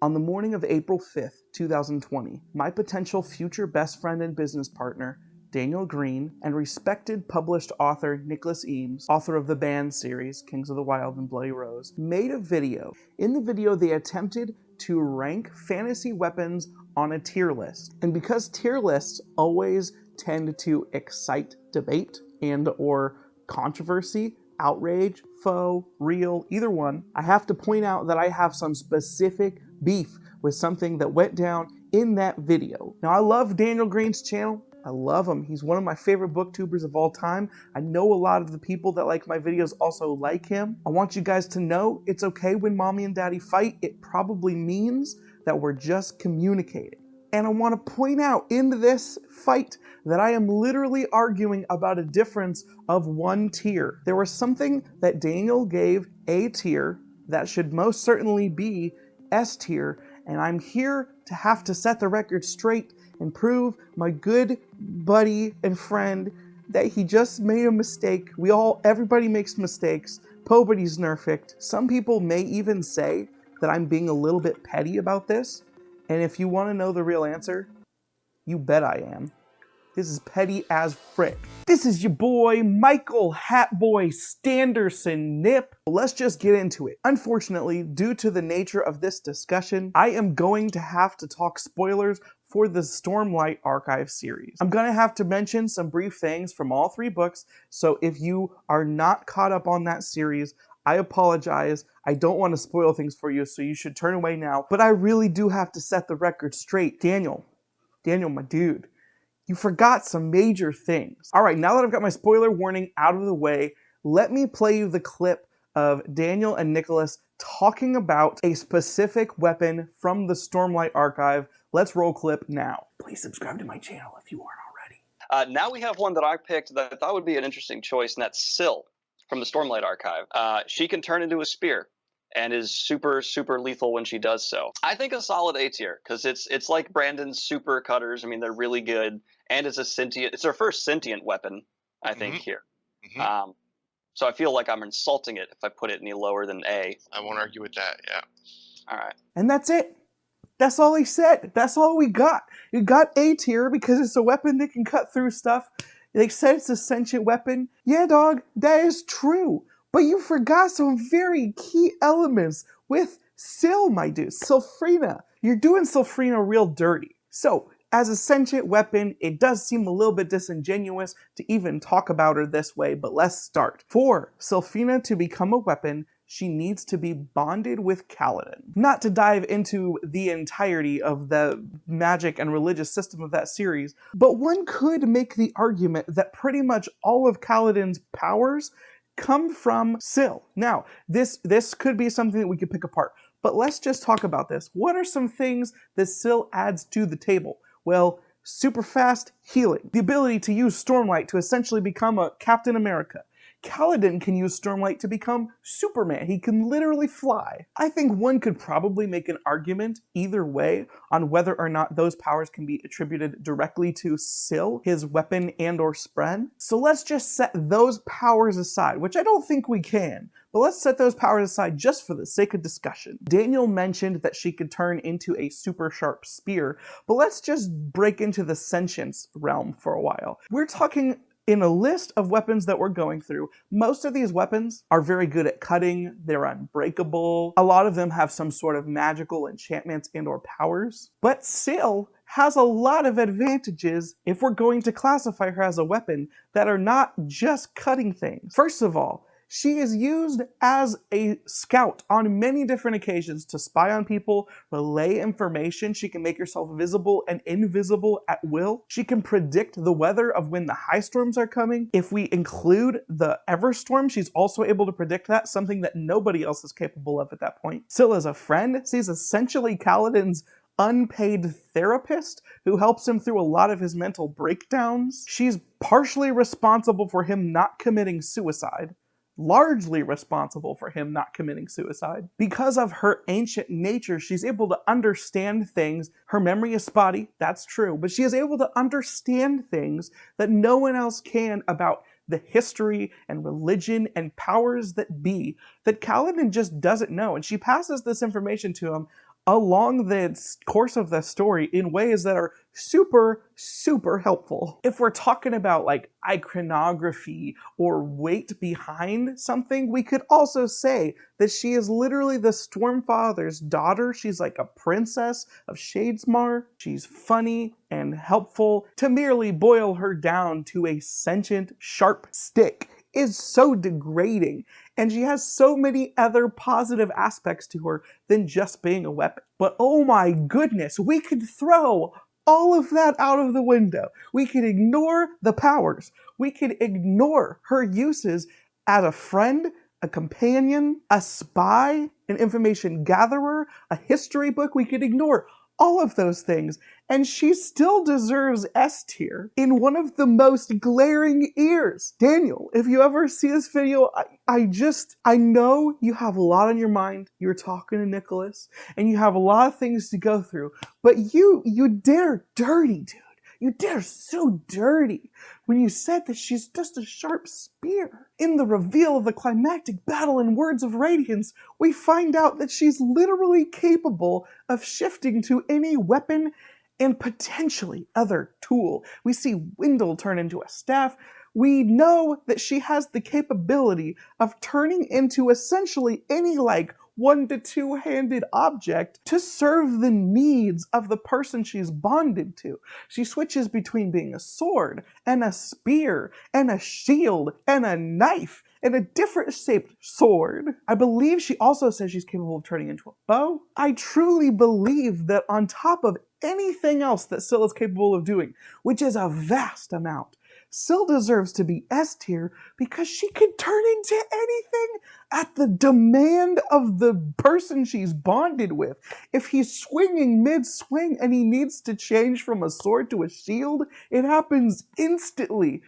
On the morning of April 5th, 2020, my potential future best friend and business partner, Daniel Greene, and respected published author Nicholas Eames, author of the Banned series, Kings of the Wild and Bloody Rose, made a video. In the video, they attempted to rank fantasy weapons on a tier list. And because tier lists always tend to excite debate and or controversy, outrage, faux, real, either one, I have to point out that I have some specific beef with something that went down in that video. Now, I love Daniel Greene's channel. I love him. He's one of my favorite booktubers of all time. I know a lot of the people that like my videos also like him. I want you guys to know it's okay when mommy and daddy fight. It probably means that we're just communicating. And I want to point out in this fight that I am literally arguing about a difference of one tier. There was something that Daniel gave A tier that should most certainly be S tier, and I'm here to have to set the record straight and prove my good buddy and friend that he just made a mistake. Everybody makes mistakes. Nobody's perfect. Some people may even say that I'm being a little bit petty about this. And if you want to know the real answer, you bet I am. This is petty as frick. This is your boy, Michael Hatboy Standerson Knipp. Let's just get into it. Unfortunately, due to the nature of this discussion, I am going to have to talk spoilers for the Stormlight Archive series. I'm going to have to mention some brief things from all three books, so if you are not caught up on that series, I apologize. I don't want to spoil things for you, so you should turn away now. But I really do have to set the record straight. Daniel, my dude, you forgot some major things. All right, now that I've got my spoiler warning out of the way, let me play you the clip of Daniel and Nicholas talking about a specific weapon from the Stormlight Archive. Let's roll clip now. Please subscribe to my channel if you aren't already. Now we have one that I picked that I thought would be an interesting choice, and that's Syl from the Stormlight Archive. She can turn into a spear and is super, super lethal when she does so. I think a solid A tier, because it's like Brandon's super cutters. I mean, they're really good, and it's her first sentient weapon, I think, here. Mm-hmm. So I feel like I'm insulting it if I put it any lower than A. I won't argue with that, yeah. All right. And that's it. That's all he said. That's all we got. You got A tier because it's a weapon that can cut through stuff. They said it's a sentient weapon. Yeah, dog, that is true. But you forgot some very key elements with Syl, my dude. Sylphrena. You're doing Sylphrena real dirty. So, as a sentient weapon, it does seem a little bit disingenuous to even talk about her this way, but let's start. For Sylphrena to become a weapon, she needs to be bonded with Kaladin. Not to dive into the entirety of the magic and religious system of that series, but one could make the argument that pretty much all of Kaladin's powers come from Syl. Now, this could be something that we could pick apart, but let's just talk about this. What are some things that Syl adds to the table? Well, super fast healing. The ability to use Stormlight to essentially become a Captain America. Kaladin can use Stormlight to become Superman. He can literally fly. I think one could probably make an argument either way on whether or not those powers can be attributed directly to Syl, his weapon and or spren. So let's just set those powers aside, which I don't think we can. But let's set those powers aside just for the sake of discussion. Daniel mentioned that she could turn into a super sharp spear, but let's just break into the sentience realm for a while. We're talking in a list of weapons that we're going through, most of these weapons are very good at cutting, they're unbreakable, a lot of them have some sort of magical enchantments and or powers, but Syl has a lot of advantages if we're going to classify her as a weapon that are not just cutting things. First of all, she is used as a scout on many different occasions to spy on people, relay information. She can make herself visible and invisible at will. She can predict the weather of when the high storms are coming. If we include the Everstorm, she's also able to predict that, something that nobody else is capable of at that point. Syl is a friend. She's essentially Kaladin's unpaid therapist who helps him through a lot of his mental breakdowns. She's partially responsible for him not committing suicide. Largely responsible for him not committing suicide. Because of her ancient nature, she's able to understand things. Her memory is spotty, that's true, but she is able to understand things that no one else can about the history and religion and powers that be that Kaladin just doesn't know. And she passes this information to him along the course of the story in ways that are super, super helpful. If we're talking about like iconography or weight behind something, we could also say that she is literally the Stormfather's daughter. She's like a princess of Shadesmar. She's funny and helpful. To merely boil her down to a sentient, sharp stick is so degrading, and she has so many other positive aspects to her than just being a weapon. But oh my goodness, we could throw all of that out of the window. We could ignore the powers. We could ignore her uses as a friend, a companion, a spy, an information gatherer, a history book. We could ignore all of those things, and she still deserves S tier in one of the most glaring ears. Daniel, if you ever see this video, I know you have a lot on your mind. You're talking to Nicholas, and you have a lot of things to go through, but you dare dirty, dude. You dare so dirty when you said that she's just a sharp spear. In the reveal of the climactic battle in Words of Radiance, we find out that she's literally capable of shifting to any weapon and potentially other tool. We see Wendell turn into a staff. We know that she has the capability of turning into essentially any like 1 to 2-handed object to serve the needs of the person she's bonded to. She switches between being a sword and a spear and a shield and a knife and a different shaped sword. I believe she also says she's capable of turning into a bow. I truly believe that on top of anything else that Syl is capable of doing, which is a vast amount, Syl deserves to be S tier because she could turn into anything at the demand of the person she's bonded with. If he's swinging mid-swing and he needs to change from a sword to a shield, it happens instantly.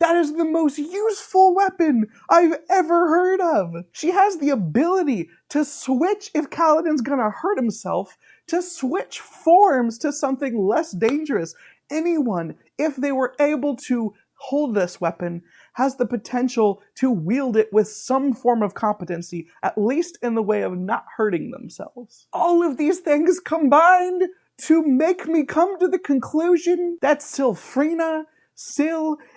That is the most useful weapon I've ever heard of. She has the ability to switch if Kaladin's gonna hurt himself, to switch forms to something less dangerous. Anyone, if they were able to hold this weapon, has the potential to wield it with some form of competency, at least in the way of not hurting themselves. All of these things combined to make me come to the conclusion that Syl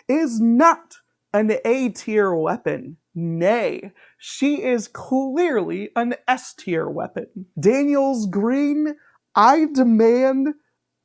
is not an A-tier weapon. Nay, she is clearly an S-tier weapon. Daniels Greene, I demand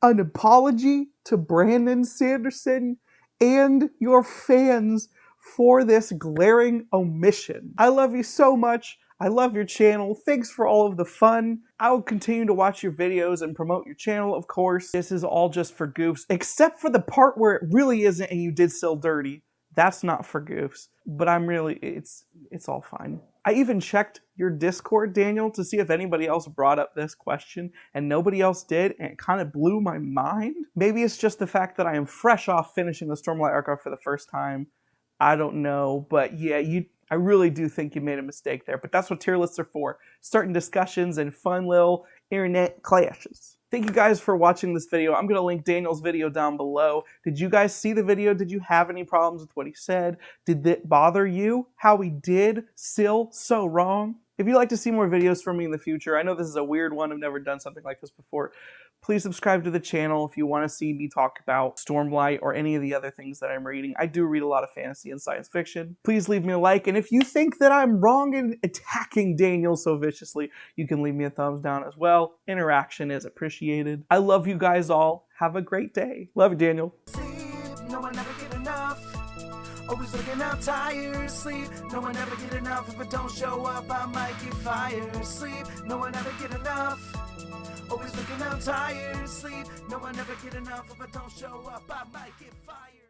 an apology to Brandon Sanderson and your fans for this glaring omission. I love you so much. I love your channel. Thanks for all of the fun. I will continue to watch your videos and promote your channel, of course. This is all just for goofs, except for the part where it really isn't and you did Syl dirty. That's not for goofs, but it's all fine. I even checked your Discord, Daniel, to see if anybody else brought up this question, and nobody else did, and it kind of blew my mind. Maybe it's just the fact that I am fresh off finishing the Stormlight Archive for the first time. I don't know, but yeah, I really do think you made a mistake there, but that's what tier lists are for. Starting discussions and fun little internet clashes. Thank you guys for watching this video. I'm going to link Daniel's video down below. Did you guys see the video? Did you have any problems with what he said? Did it bother you how he did Syl so wrong? If you'd like to see more videos from me in the future, I know this is a weird one. I've never done something like this before. Please subscribe to the channel if you want to see me talk about Stormlight or any of the other things that I'm reading. I do read a lot of fantasy and science fiction. Please leave me a like, and if you think that I'm wrong in attacking Daniel so viciously, you can leave me a thumbs down as well. Interaction is appreciated. I love you guys all. Have a great day. Love you, Daniel. No one ever get enough. Always looking out tired, sleep. No one ever get enough. If I don't show up, I might get fired. Sleep. No one ever get enough. Always looking out tired, sleep. No one ever get enough. If I don't show up, I might get fired.